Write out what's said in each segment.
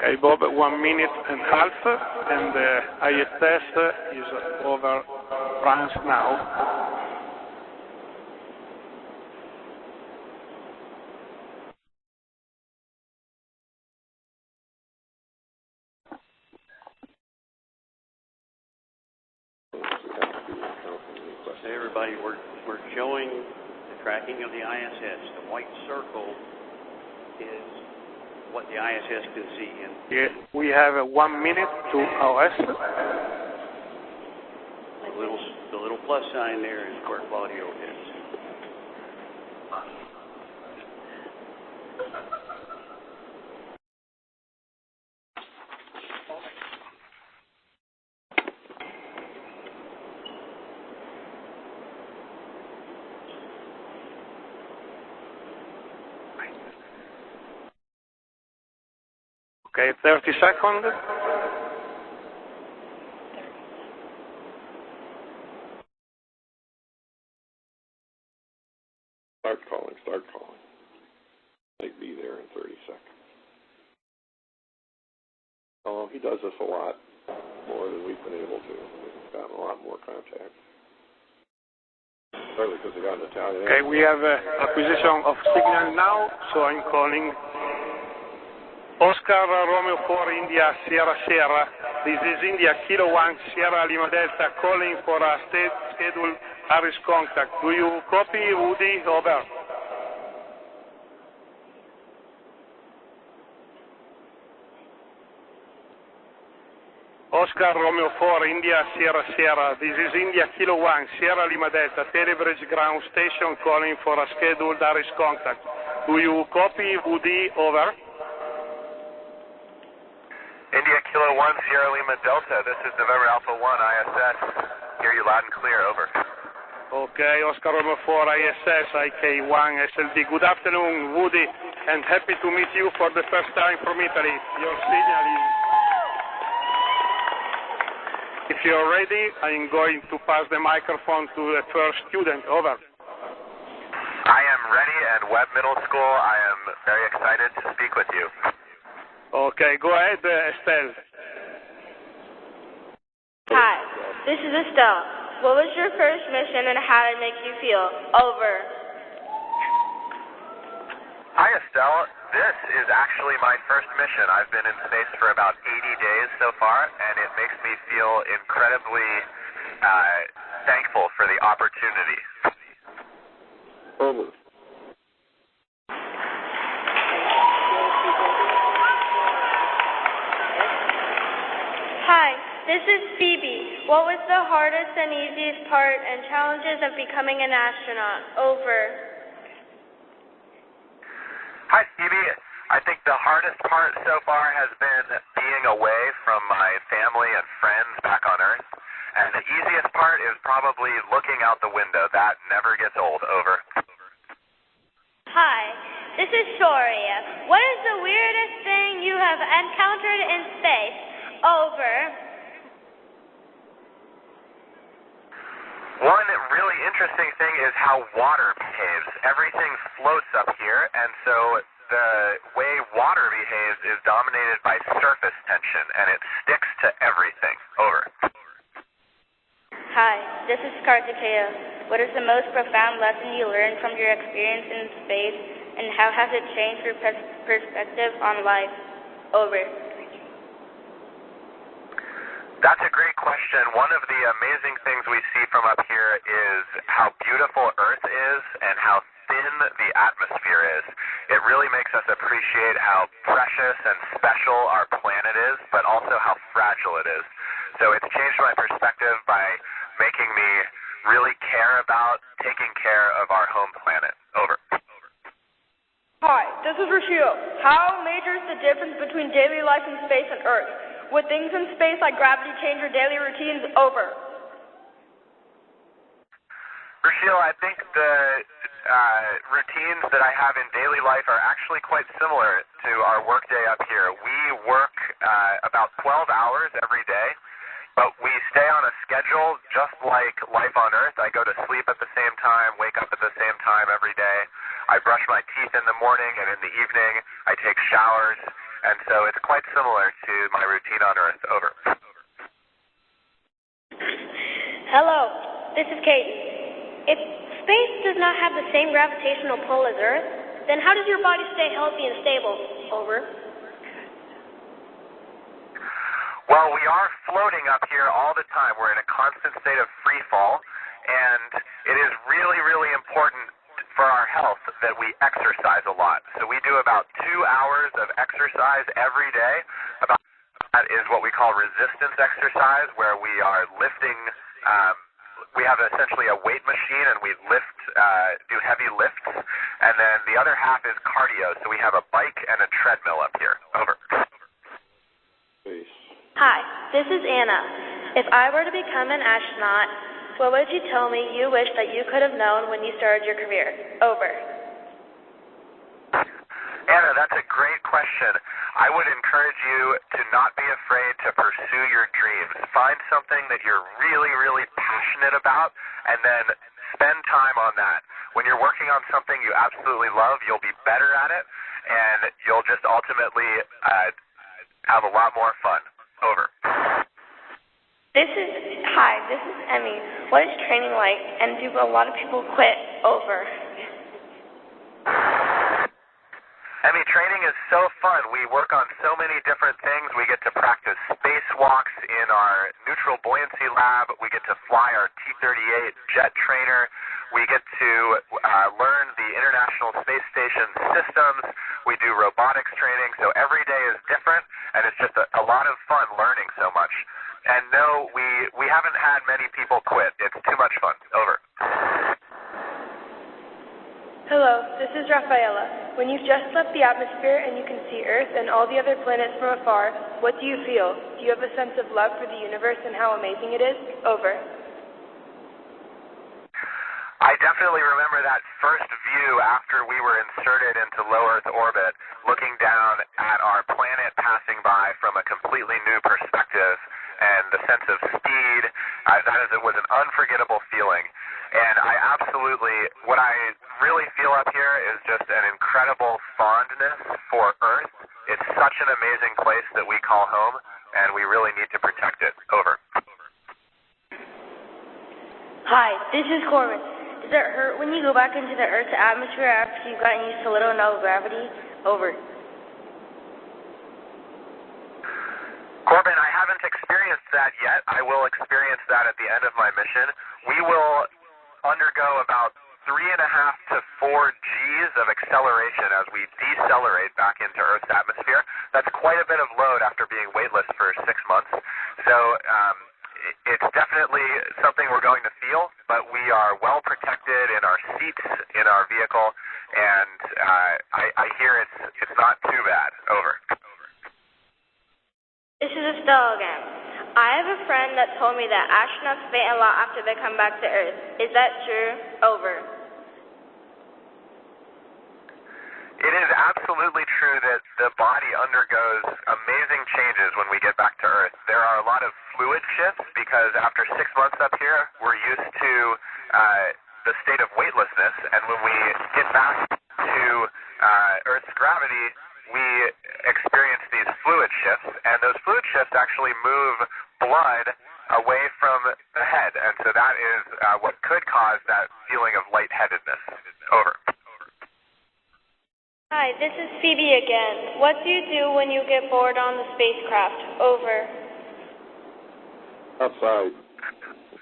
Okay, Bob, 1 minute and a half, and the ISS is over France now. Hey everybody, we're showing the tracking of the ISS. The white circle is what the ISS can see. And we have 1 minute to OS. The little plus sign there is where Claudio is. Okay, 30 seconds. Start calling. Might be there in 30 seconds. Oh, he does this a lot more than we've been able to. We've gotten a lot more contact. Partly because they got an Italian. Okay, we have acquisition of signal now, so I'm calling Oscar Romeo 4 India Sierra Sierra. This is India Kilo 1 Sierra Lima Delta calling for a scheduled Harris contact. Do you copy, Woody? Over. Oscar Romeo 4 India Sierra Sierra. This is India Kilo 1 Sierra Lima Delta Bridge Ground Station calling for a scheduled Harris contact. Do you copy, Woody? Over. India Kilo 1 Sierra Lima Delta. This is November Alpha 1 ISS. Hear you loud and clear. Over. Okay, Oscar Romeo 4 ISS IK1 SLD. Good afternoon, Woody, and happy to meet you for the first time from Italy. Your signal is... If you're ready, I'm going to pass the microphone to the first student. Over. I am ready, and Webb Middle School, I am very excited to speak with you. Okay, go ahead, Estelle. Hi, this is Estelle. What was your first mission and how did it make you feel? Over. Hi, Estelle. This is actually my first mission. I've been in space for about 80 days so far, and it makes me feel incredibly thankful for the opportunity. Over. Hi, this is Phoebe. What was the hardest and easiest part and challenges of becoming an astronaut? Over. Hi, Phoebe. I think the hardest part so far has been being away from my family and friends back on Earth. And the easiest part is probably looking out the window. That never gets old. Over. Hi, this is Shoria. What is the weirdest thing you have encountered in space? Over. One really interesting thing is how water behaves. Everything floats up here, and so the way water behaves is dominated by surface tension, and it sticks to everything. Over. Hi, this is Kartikeya. What is the most profound lesson you learned from your experience in space, and how has it changed your perspective on life? Over. That's a great question. One of the amazing things we see from up here is how beautiful Earth is and how thin the atmosphere is. It really makes us appreciate how precious and special our planet is, but also how fragile it is. So it's changed my perspective by making me really care about taking care of our home planet. Over. Hi, this is Rashio. How major is the difference between daily life in space and Earth? Would things in space like gravity change your daily routines? Over. Rashio, I think the routines that I have in daily life are actually quite similar to our workday up here. We work about 12 hours every day, but we stay on a schedule just like life on Earth. I go to sleep at the same time, wake up at the same time every day. I brush my teeth in the morning, and in the evening I take showers. And so it's quite similar to my routine on Earth. Over. Hello, this is Katie. If space does not have the same gravitational pull as Earth, then how does your body stay healthy and stable? Over. Well, we are floating up here all the time. We're in a constant state of free fall, and it is really, really important for our health that we exercise a lot. So we do about 2 hours of exercise every day. About that is what we call resistance exercise, where we are lifting. We have essentially a weight machine, and we lift, do heavy lifts, and then the other half is cardio. So we have a bike and a treadmill up here. Over. Peace. Hi, this is Anna. If I were to become an astronaut, what would you tell me you wish that you could have known when you started your career? Over. Anna, that's a great question. I would encourage you to not be afraid to pursue your dreams. Find something that you're really, really passionate about, and then spend time on that. When you're working on something you absolutely love, you'll be better at it, and you'll just ultimately have a lot more fun. Over. Hi, this is Emmy. What is training like, and do a lot of people quit? Over. Emmy, training is so fun. We work on so many different things. We get to practice spacewalks in our neutral buoyancy lab. We get to fly our T-38 jet trainer. We get to learn the International Space Station systems. We do robotics training. So every day is different, and it's just a lot of fun learning so much. And no, we haven't had many people quit. It's too much fun. Over. Hello, this is Rafaela. When you've just left the atmosphere and you can see Earth and all the other planets from afar, what do you feel? Do you have a sense of love for the universe and how amazing it is? Over. I definitely remember that first view after we were inserted into low Earth orbit, looking down at our planet passing by from a completely new perspective, and the sense of speed. It was an unforgettable feeling. And what I really feel up here is just an incredible fondness for Earth. It's such an amazing place that we call home, and we really need to protect it. Over. Hi, this is Corbin. Does it hurt when you go back into the Earth's atmosphere after you've gotten used to little or no gravity? Over. Corbin, I haven't experienced that yet. I will experience that at the end of my mission. We will undergo about 3.5 to 4 Gs of acceleration as we decelerate back into Earth's atmosphere. That's quite a bit of load after being weightless for 6 months. So it's definitely something we're going to feel, but we are well protected in our seats, in our vehicle, and I hear it's not too bad. Over. This is Estelle again. I have a friend that told me that astronauts faint a lot after they come back to Earth. Is that true? Over. It is absolutely true that the body undergoes amazing changes when we get back to Earth. There are a lot of fluid shifts because after 6 months up here, we're used to the state of weightlessness, and when we get back to Earth's gravity, we experience these fluid shifts, and those fluid shifts actually move blood away from the head, and so that is what could cause that feeling of lightheadedness. Over. Hi, this is Phoebe again. What do you do when you get bored on the spacecraft? Over. Outside.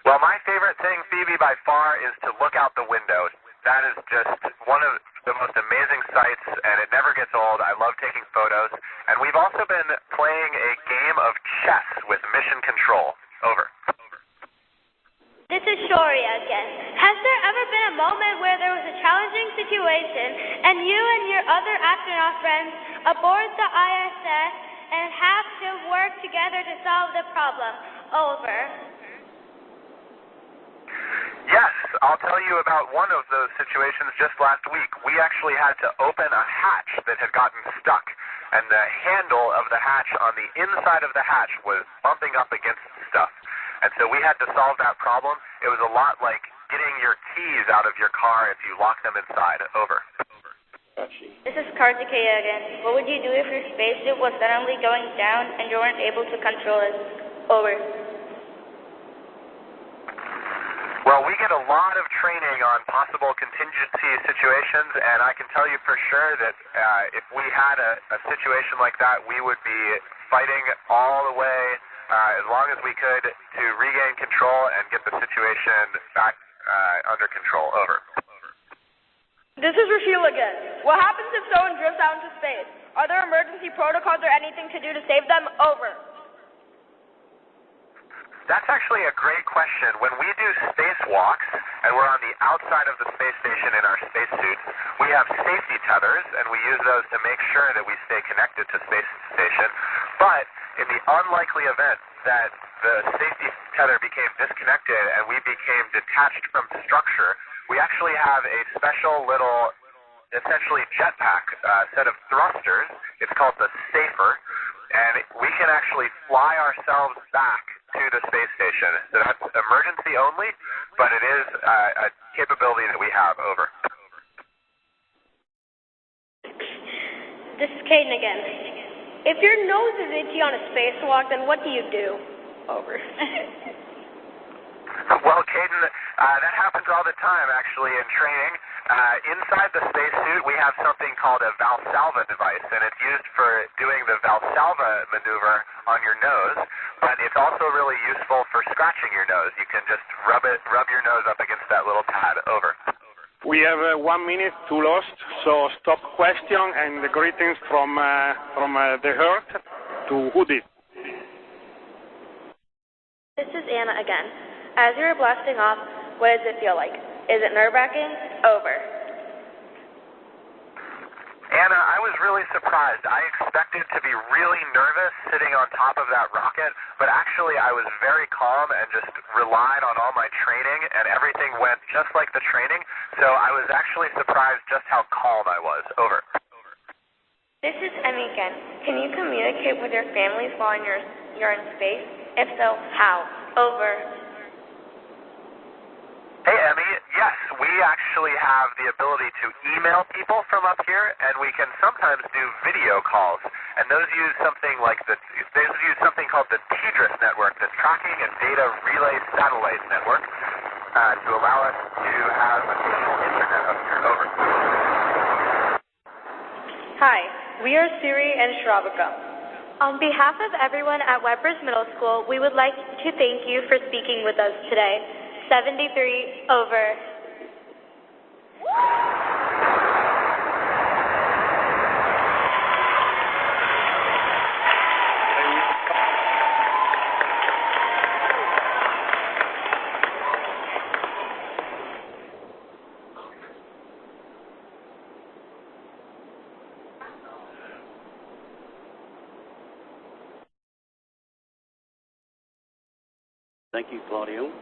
Well, my favorite thing, Phoebe, by far, is to look out the window. That is just one of the most amazing sights, and it never gets old. I love taking photos. And we've also been playing a game of chess with Mission Control. Over. This is Shoria again. Has there ever been a moment where there was a challenging situation and you and your other astronaut friends aboard the ISS and have to work together to solve the problem? Over. Yes, I'll tell you about one of those situations just last week. We actually had to open a hatch that had gotten stuck, and the handle of the hatch on the inside of the hatch was bumping up against stuff. And so we had to solve that problem. It was a lot like getting your keys out of your car if you lock them inside. Over. Catchy. This is Kartikeya again. What would you do if your spaceship was suddenly going down and you weren't able to control it? Over. Well, we get a lot of training on possible contingency situations, and I can tell you for sure that if we had a situation like that, we would be fighting all the way as long as we could to regain control and get the situation back under control. Over. This is Rashil again. What happens if someone drifts out into space? Are there emergency protocols or anything to do to save them? Over. That's actually a great question. When we do spacewalks and we're on the outside of the space station in our spacesuits, we have safety tethers, and we use those to make sure that we stay connected to space station. But in the unlikely event that the safety tether became disconnected and we became detached from structure, we actually have a special little, essentially jetpack set of thrusters. It's called the Safer, and we can actually fly ourselves back to the space station. So that's emergency only, but it is a capability that we have. Over. This is Caden again. If your nose is itchy on a spacewalk, then what do you do? Over. Well, Caden, that happens all the time, actually, in training. Inside the spacesuit, we have something called a Valsalva device, and it's used for doing the Valsalva maneuver on your nose, but it's also really useful for scratching your nose. You can just rub your nose up against that little pad. Over. We have 1 minute to lost, so stop question and greetings from the Earth to Hoodie. This is Anna again. As you were blasting off, what does it feel like? Is it nerve-wracking? Over. Anna, I was really surprised. I expected to be really nervous sitting on top of that rocket, but actually I was very calm and just relied on all my training, and everything went just like the training, so I was actually surprised just how calm I was. Over. This is Emmy again. Can you communicate with your families while you're in space? If so, how? Over. Hey, Emmy, yes, we actually have the ability to email people from up here, and we can sometimes do video calls. And those use something called the TDRS network, the Tracking and Data Relay Satellite Network, to allow us to have internet up here. Over. Hi, we are Siri and Shravika. On behalf of everyone at Webb Bridge Middle School, we would like to thank you for speaking with us today. 73, over. Thank you, Claudio.